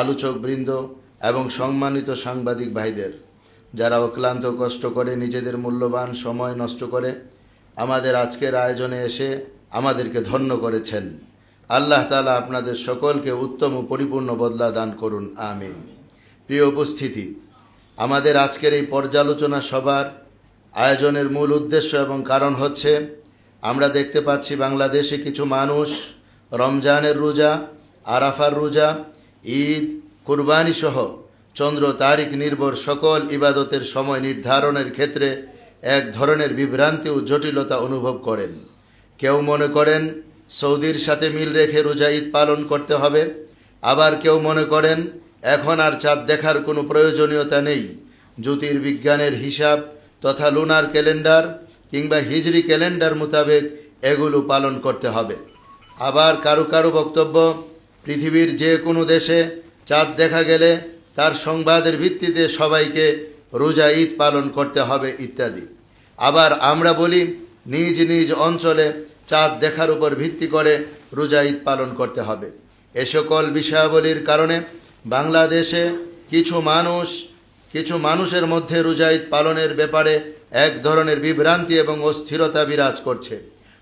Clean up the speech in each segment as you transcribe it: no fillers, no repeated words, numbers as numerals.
আলোচকবৃন্দ এবং সম্মানিত সাংবাদিক ভাইদের, যারা অক্লান্ত কষ্ট করে নিজেদের মূল্যবান সময় নষ্ট করে আমাদের আজকের আয়োজনে এসে আমাদেরকে ধন্য করেছেন। আল্লাহ তাআলা আপনাদের সকলকে উত্তম ও পরিপূর্ণ বদলা দান করুন, আমিন। প্রিয় উপস্থিতি, আমাদের আজকের এই পর্যালোচনা সভার আয়োজনের মূল উদ্দেশ্য এবং কারণ হচ্ছে, আমরা দেখতে পাচ্ছি বাংলাদেশে কিছু মানুষ রমজানের রোজা, আরাফার রোজা, ঈদ, কুরবানি সহ চন্দ্র তারিখ নির্ভর সকল ইবাদতের সময় নির্ধারণের ক্ষেত্রে এক ধরনের বিভ্রান্তি ও জটিলতা অনুভব করেন। কেউ মনে করেন সৌদির সাথে মিল রেখে রোজা ঈদ পালন করতে হবে, আবার কেউ মনে করেন এখন আর চাঁদ দেখার কোনো প্রয়োজনীয়তা নেই, জ্যোতির্বিজ্ঞানের হিসাব তথা লুনার ক্যালেন্ডার কিংবা হিজরি ক্যালেন্ডার মোতাবেক এগুলো পালন করতে হবে। আবার কারো কারো বক্তব্য, পৃথিবীর যে কোনো দেশে চাঁদ দেখা গেলে তার সংবাদের ভিত্তিতে সবাইকে রোজা ঈদ পালন করতে হবে ইত্যাদি। আবার আমরা বলি নিজ নিজ অঞ্চলে চাঁদ দেখার উপর ভিত্তি করে রোজা ঈদ পালন করতে হবে। এ সকল বিষয়াবলীর কারণে বাংলাদেশে কিছু মানুষের মধ্যে রোজা ঈদ পালনের ব্যাপারে এক ধরনের বিভ্রান্তি এবং অস্থিরতা বিরাজ করছে।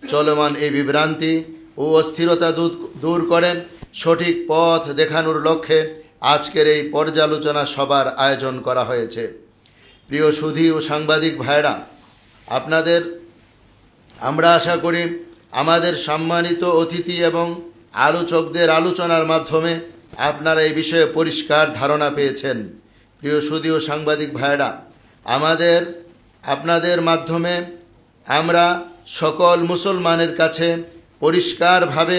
চলমান এই বিভ্রান্তি ও অস্থিরতা দূর করে সঠিক পথ দেখানোর লক্ষ্যে আজকের এই পর্যালোচনা সভার আয়োজন করা হয়েছে। প্রিয় সুধী ও সাংবাদিক ভাইরা, আমরা আশা করি আমাদের সম্মানিত অতিথি এবং আলোচকদের আলোচনার মাধ্যমে আপনারা এই বিষয়ে পরিষ্কার ধারণা পেয়েছেন। প্রিয় সুধী ও সাংবাদিক ভাইরা, আপনাদের মাধ্যমে আমরা সকল মুসলমানের কাছে পরিষ্কারভাবে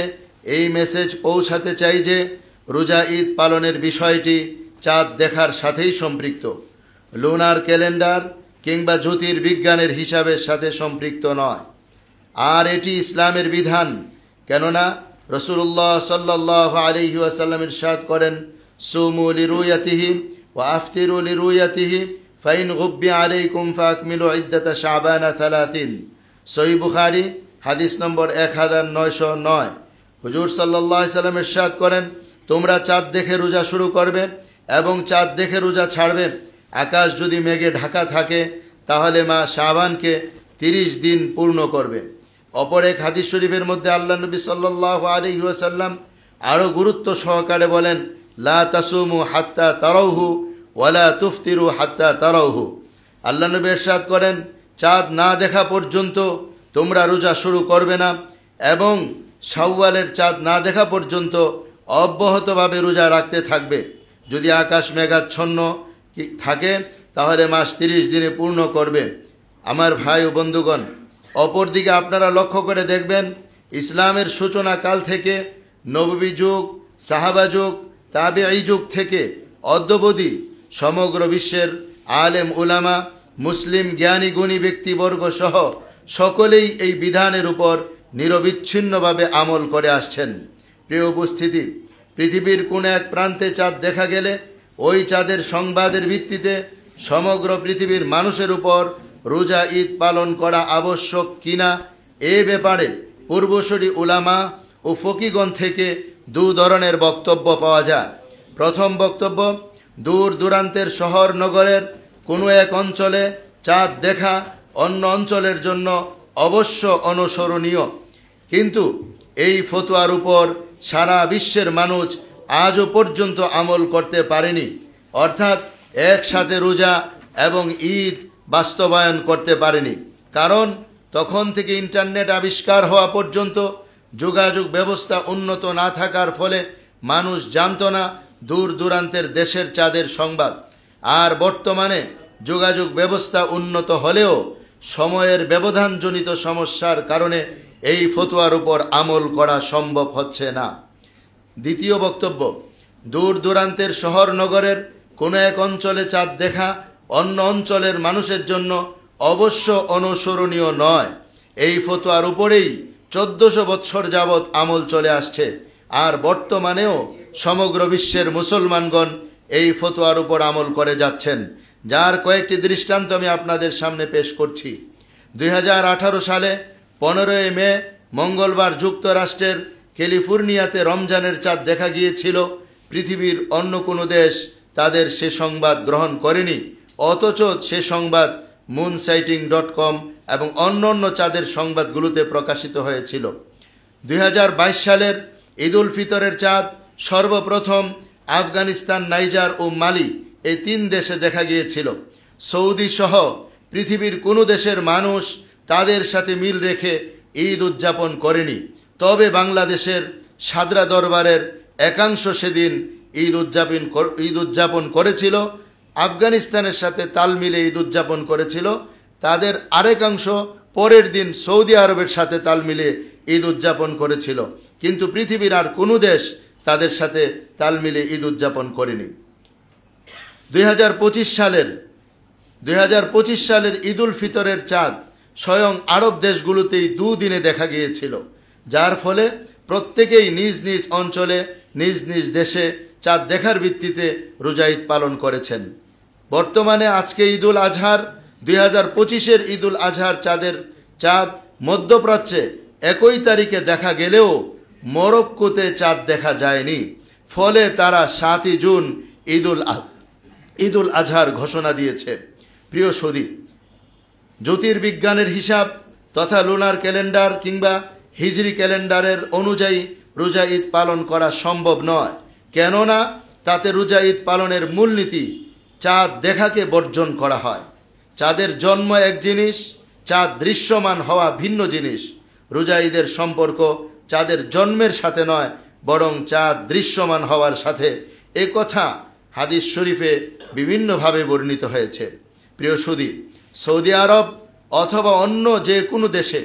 এই মেসেজ পৌঁছাতে চাই যে রোজা ঈদ পালনের বিষয়টি চাঁদ দেখার সাথেই সম্পৃক্ত, লুনার ক্যালেন্ডার কিংবা জ্যোতির্বিজ্ঞানের হিসাবের সাথে সম্পৃক্ত নয়। আর এটি ইসলামের বিধান, কেননা রাসূলুল্লাহ সাল্লাল্লাহু আলাইহি ওয়াসাল্লাম ইরশাদ করেন, সুমু লিরুয়াতিহি ওয়া আফতিরু লিরুয়াতিহি ফাইন গুব্বি আলাইকুম ফাকমিলু ইদ্দাতা শাবানা 30। সহিহ বুখারী হাদিস নম্বর 1909। হুজুর সাল্লাল্লাহু আলাইহি ওয়াসাল্লাম ইরশাদ করেন, তোমরা চাঁদ দেখে রোজা শুরু করবে এবং চাঁদ দেখে রোজা ছাড়বে। আকাশ যদি মেঘে ঢাকা থাকে তাহলে মা শাবানকে 30 দিন পূর্ণ করবে। অপর এক হাদিস শরীফের মধ্যে আল্লাহ নবী সাল্লাল্লাহু আলাইহি ওয়াসাল্লাম আরও গুরুত্ব সহকারে বলেন, লা তাসুমু হাত্তা তারাউহু ওয়ালা তুফতিরু হাত্তা তারাউহু। আল্লাহ নবী ইরশাদ করেন, চাঁদ না দেখা পর্যন্ত তোমরা রোজা শুরু করবে না এবং শাওয়ালের চাঁদ না দেখা পর্যন্ত অব্যাহতভাবে রোজা রাখতে থাকবে। যদি আকাশ মেঘাচ্ছন্ন থাকে তাহলে মাস 30 দিনে পূর্ণ করবে। আমার ভাই ও বন্ধুগণ, অপরদিকে আপনারা লক্ষ্য করে দেখবেন, ইসলামের সূচনা কাল থেকে নববী যুগ, সাহাবা যুগ, তাবেঈ যুগ থেকে অদ্যাবধি সমগ্র বিশ্বের আলেম উলামা, মুসলিম জ্ঞানী গুণী ব্যক্তিবর্গ সহ সকলেই এই বিধানের উপর নিরবিচ্ছিন্নভাবে আমল করে আসছেন। প্রিয় উপস্থিতি, পৃথিবীর কোন এক প্রান্তে চাঁদ দেখা গেলে ওই চাঁদের সংবাদের ভিত্তিতে সমগ্র পৃথিবীর মানুষের উপর রোজা ঈদ পালন করা আবশ্যক কিনা এ ব্যাপারে পূর্বসূরি উলামা ও ফকিগণ থেকে দু ধরনের বক্তব্য পাওয়া যায়। প্রথম বক্তব্য, দূর দূরান্তের শহর নগরের কোনো এক অঞ্চলে চাঁদ দেখা অন্য অঞ্চলের জন্য অবশ্য অনুসরণীয়, কিন্তু এই ফতোয়ার উপর সারা বিশ্বের মানুষ আজও পর্যন্ত আমল করতে পারেনি, অর্থাৎ একসাথে রোজা এবং ঈদ বাস্তবায়ন করতে পারেনি। কারণ তখন থেকে ইন্টারনেট আবিষ্কার হওয়া পর্যন্ত যোগাযোগ ব্যবস্থা উন্নত না থাকার ফলে মানুষ জানত না দূর দূরান্তের দেশের চাঁদের সংবাদ। আর বর্তমানে যোগাযোগ ব্যবস্থা উন্নত হলেও সময়ের ব্যবধানজনিত সমস্যার কারণে এই ফতোয়ার উপর আমল করা সম্ভব হচ্ছে না। দ্বিতীয় বক্তব্য, দূর দূরান্তের শহর নগরের কোনো এক অঞ্চলে চাঁদ দেখা অন্য অঞ্চলের মানুষের জন্য অবশ্য অনুসরণীয় নয়। এই ফতোয়ার উপরেই 1400 বৎসর যাবৎ আমল চলে আসছে, আর বর্তমানেও সমগ্র বিশ্বের মুসলমানগণ এই ফতোয়ার উপর আমল করে যাচ্ছেন, যার কয়েকটি দৃষ্টান্ত আমি আপনাদের সামনে পেশ করছি। 2018 সালে 15 মে মঙ্গলবার যুক্তরাষ্ট্রের ক্যালিফোর্নিয়াতে রমজানের চাঁদ দেখা গিয়েছিল। পৃথিবীর অন্য কোনো দেশ তাদের সে সংবাদ গ্রহণ করেনি, অথচ সে সংবাদ moonsighting.com এবং অন্যান্য চাঁদের সংবাদগুলোতে প্রকাশিত হয়েছিল। 2022 সালের ঈদ উল ফিতরের চাঁদ সর্বপ্রথম আফগানিস্তান, নাইজার ও মালি এই 3 দেশে দেখা গিয়েছিল। সৌদি সহ পৃথিবীর কোনো দেশের মানুষ তাদের সাথে মিল রেখে ঈদ উদযাপন করেনি। তবে বাংলাদেশের সাদরা দরবারের একাংশ সেদিন ঈদ উদযাপন করেছিল, আফগানিস্তানের সাথে তাল মিলে ঈদ উদযাপন করেছিল। তাদের আরেকাংশ পরের দিন সৌদি আরবের সাথে তাল মিলে ঈদ উদযাপন করেছিল, কিন্তু পৃথিবীর আর কোনো দেশ তাদের সাথে তাল মিলে ঈদ উদযাপন করেনি। 2025 সালের ঈদ উল ফিতরের চাঁদ স্বয়ং আরব দেশগুলোতেই 2 দিনে দেখা গিয়েছিল, যার ফলে প্রত্যেকেই নিজ নিজ অঞ্চলে নিজ নিজ দেশে চাঁদ দেখার ভিত্তিতে রোজা ঈদ পালন করেছেন। বর্তমানে আজকে ঈদ উল আজহার 2025-এর ঈদ উল আজহার চাঁদ মধ্যপ্রাচ্যে 1 তারিখে দেখা গেলেও মরক্কোতে চাঁদ দেখা যায়নি। ফলে তারা 7 জুন ঈদ উল আজহার ঘোষণা দিয়েছে। প্রিয় সদী, জ্যোতির্বিজ্ঞানের হিসাব তথা লুনার ক্যালেন্ডার কিংবা হিজরি ক্যালেন্ডারের অনুযায়ী রোজা ঈদ পালন করা সম্ভব নয়, কেননা তাতে রোজা ঈদ পালনের মূলনীতি চাঁদ দেখাকে বর্জন করা হয়। চাঁদের জন্ম এক জিনিস, চাঁদ দৃশ্যমান হওয়া ভিন্ন জিনিস। রোজা ঈদের সম্পর্ক চাঁদের জন্মের সাথে নয়, বরং চাঁদ দৃশ্যমান হওয়ার সাথে। এ কথা হাদিস শরীফে বিভিন্নভাবে বর্ণিত হয়েছে। প্রিয় সুদী, সৌদি আরব অথবা অন্য যে কোনো দেশে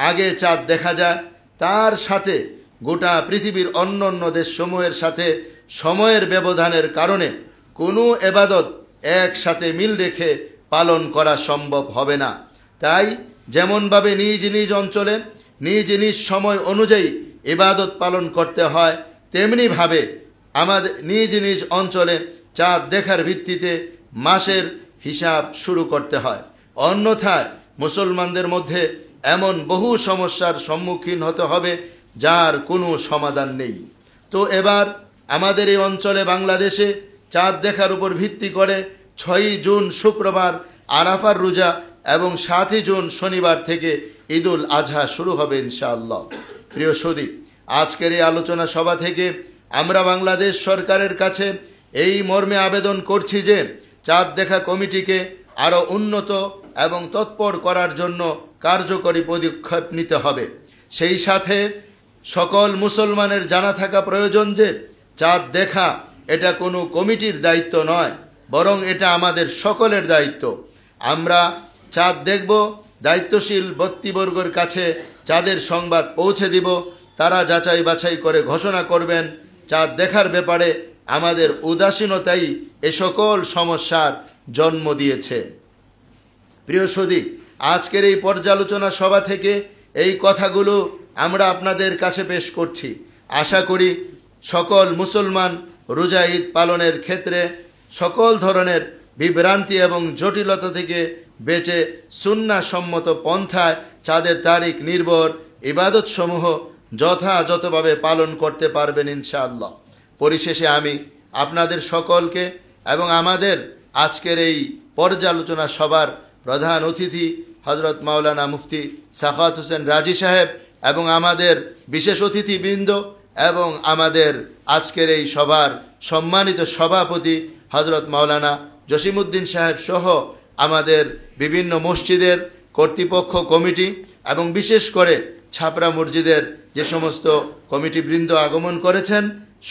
আগে চাঁদ দেখা যায়, তার সাথে গোটা পৃথিবীর অন্য দেশসমূহের সাথে সময়ের ব্যবধানের কারণে কোনো এবাদত একসাথে মিল রেখে পালন করা সম্ভব হবে না। তাই যেমনভাবে নিজ নিজ অঞ্চলে নিজ নিজ সময় অনুযায়ী ইবাদত পালন করতে হয়, তেমনিভাবে আমাদের নিজ নিজ অঞ্চলে চাঁদ দেখার ভিত্তিতে মাসের হিসাব শুরু করতে হয়। অন্যথায় মুসলমানদের মধ্যে এমন বহু সমস্যার সম্মুখীন হতে হবে যার কোনো সমাধান নেই। তো এবার আমাদের এই অঞ্চলে বাংলাদেশে চাঁদ দেখার উপর ভিত্তি করে 6 জুন শুক্রবার আরাফার রোজা এবং 7 জুন শনিবার থেকে ঈদ উল আজহা শুরু হবে ইনশাআল্লাহ। প্রিয় সদী, আজকের এই আলোচনা সভা থেকে আমরা বাংলাদেশ সরকারের কাছে এই মর্মে আবেদন করছি যে চাঁদ দেখা কমিটিকে আরও উন্নত এবং তৎপর করার জন্য কার্যকরী পদক্ষেপ নিতে হবে। সেই সাথে সকল মুসলমানের জানা থাকা প্রয়োজন যে চাঁদ দেখা এটা কোনো কমিটির দায়িত্ব নয়, বরং এটা আমাদের সকলের দায়িত্ব। আমরা চাঁদ দেখব, দায়িত্বশীল ব্যক্তিবর্গের কাছে চাঁদের সংবাদ পৌঁছে দিব, তারা যাচাই বাছাই করে ঘোষণা করবেন। চাঁদ দেখার ব্যাপারে আমাদের উদাসীনতাই এ সকল সমস্যার জন্ম দিয়েছে। প্রিয় সদী, আজকের এই পর্যালোচনা সভা থেকে এই কথাগুলো আমরা আপনাদের কাছে পেশ করছি। আশা করি সকল মুসলমান রোজা ঈদ পালনের ক্ষেত্রে সকল ধরনের বিভ্রান্তি এবং জটিলতা থেকে বেঁচে সুন্নাহসম্মত পন্থায় চাঁদের তারিখ নির্ভর ইবাদতসমূহ যথাযথভাবে পালন করতে পারবেন ইনশাআল্লাহ। পরিশেষে আমি আপনাদের সকলকে এবং আমাদের আজকের এই পর্যালোচনা সভার প্রধান অতিথি হজরত মাওলানা মুফতি সাখাওয়াত হোসেন রাজি সাহেব এবং আমাদের বিশেষ অতিথিবৃন্দ এবং আমাদের আজকের এই সভার সম্মানিত সভাপতি হজরত মাওলানা জসিমউদ্দিন সাহেব সহ আমাদের বিভিন্ন মসজিদের কর্তৃপক্ষ কমিটি এবং বিশেষ করে ছাপরা মসজিদের যে সমস্ত কমিটিবৃন্দ আগমন করেছেন,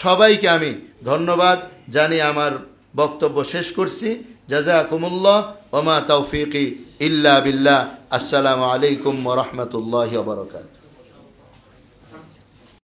সবাইকে আমি ধন্যবাদ জানিয়ে আমার বক্তব্য শেষ করছি। জাযাকুমুল্লাহ ওয়া মা তাওফীকি ইল্লা বিল্লাহ। আসসালামু আলাইকুম ওয়া রাহমাতুল্লাহি ওয়া বারাকাতুহু।